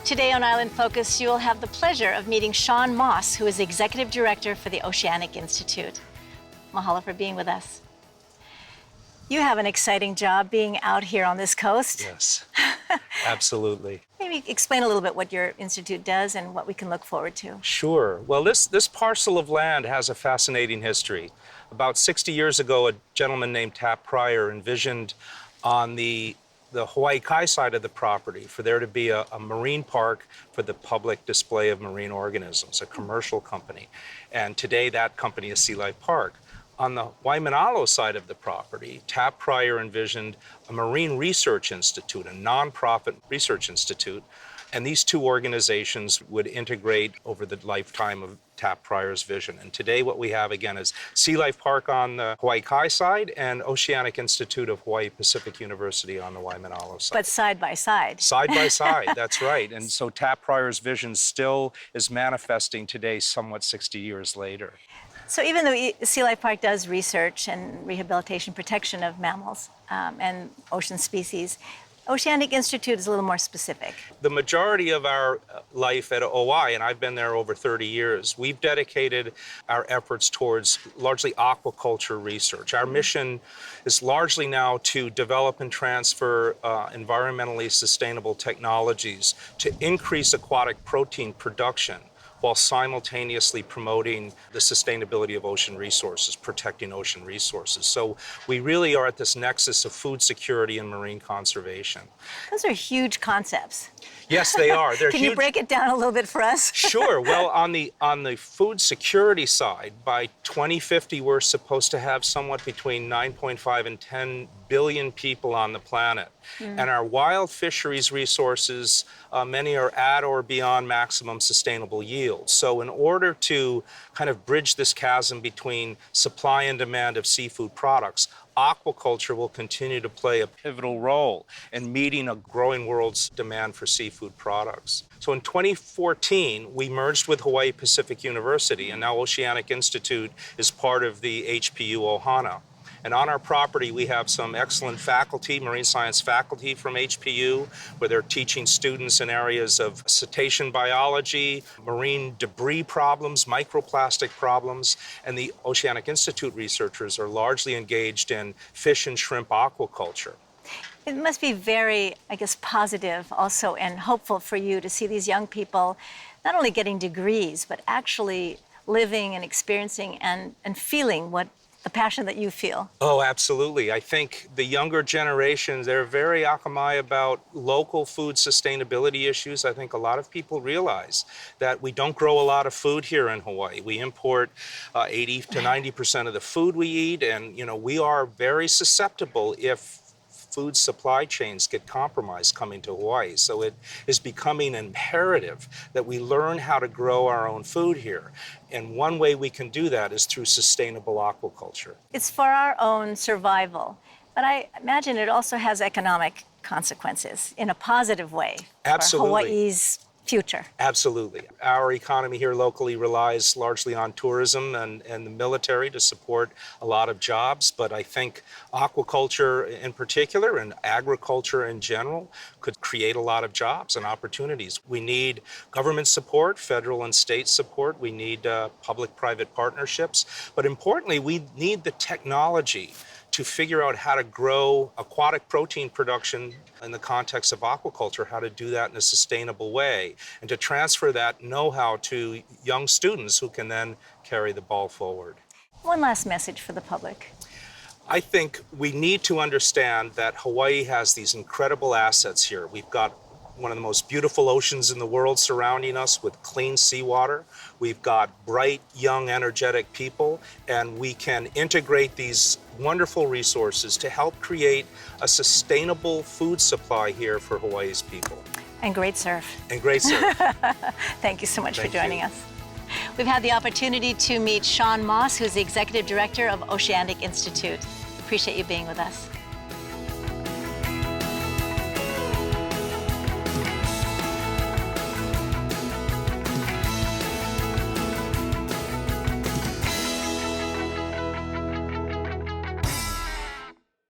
Today on Island Focus, you will have the pleasure of meeting Shaun, who is Executive Director for the Oceanic Institute. Mahalo for being with us. You have an exciting job being out here on this coast. Yes, absolutely. Maybe explain a little bit what your institute does and what we can look forward to. Sure. Well, this parcel of land has a fascinating history. About 60 years ago, a gentleman named Tap Pryor envisioned on the Hawaii Kai side of the property for there to be a marine park for the public display of marine organisms, a commercial company. And today that company is Sea Life Park. On the Waimanalo side of the property, Tap Pryor envisioned a marine research institute, a nonprofit research institute, and these two organizations would integrate over the lifetime of Tap Pryor's vision. And today what we have again is Sea Life Park on the Hawaii Kai side and Oceanic Institute of Hawaii Pacific University on the Waimanalo side. But side by side. Side by side, that's right. And so Tap Pryor's vision still is manifesting today, somewhat 60 years later. So even though Sea Life Park does research and rehabilitation protection of mammals and ocean species, Oceanic Institute is a little more specific. The majority of our life at OI, and I've been there over 30 years, we've dedicated our efforts towards largely aquaculture research. Our mission is largely now to develop and transfer environmentally sustainable technologies to increase aquatic protein production, while simultaneously promoting the sustainability of ocean resources, protecting ocean resources. So we really are at this nexus of food security and marine conservation. Those are huge concepts. Yes, they are. They're Can huge. you break it down a little bit for us? Sure. Well, on the food security side, by 2050, we're supposed to have somewhat between 9.5 and 10 billion people on the planet. And our wild fisheries resources, many are at or beyond maximum sustainable yield. So in order to kind of bridge this chasm between supply and demand of seafood products, aquaculture will continue to play a pivotal role in meeting a growing world's demand for seafood products. So in 2014, we merged with Hawaii Pacific University, and now Oceanic Institute is part of the HPU Ohana. And on our property, we have some excellent faculty, marine science faculty from HPU, where they're teaching students in areas of cetacean biology, marine debris problems, microplastic problems, and the Oceanic Institute researchers are largely engaged in fish and shrimp aquaculture. It must be very, I guess, positive also and hopeful for you to see these young people not only getting degrees, but actually living and experiencing and feeling the passion that you feel. Oh, absolutely. I think the younger generations, they're very akamai about local food sustainability issues. I think a lot of people realize that we don't grow a lot of food here in Hawaii. We import 80 to 90% of the food we eat, and we are very susceptible if food supply chains get compromised coming to Hawaii. So it is becoming imperative that we learn how to grow our own food here. And one way we can do that is through sustainable aquaculture. It's for our own survival, but I imagine it also has economic consequences in a positive way. Absolutely. For Hawaii's future. Absolutely. Our economy here locally relies largely on tourism and the military to support a lot of jobs, but I think aquaculture in particular and agriculture in general could create a lot of jobs and opportunities. We need government support, federal and state support. We need public-private partnerships, but importantly, we need the technology to figure out how to grow aquatic protein production in the context of aquaculture, how to do that in a sustainable way, and to transfer that know-how to young students who can then carry the ball forward. One last message for the public. I think we need to understand that Hawaii has these incredible assets here. We've got one of the most beautiful oceans in the world surrounding us with clean seawater. We've got bright, young, energetic people, and we can integrate these wonderful resources to help create a sustainable food supply here for Hawaii's people. And great surf. And great surf. Thank you so much for joining us. We've had the opportunity to meet Shaun, who's the Executive Director of Oceanic Institute. Appreciate you being with us.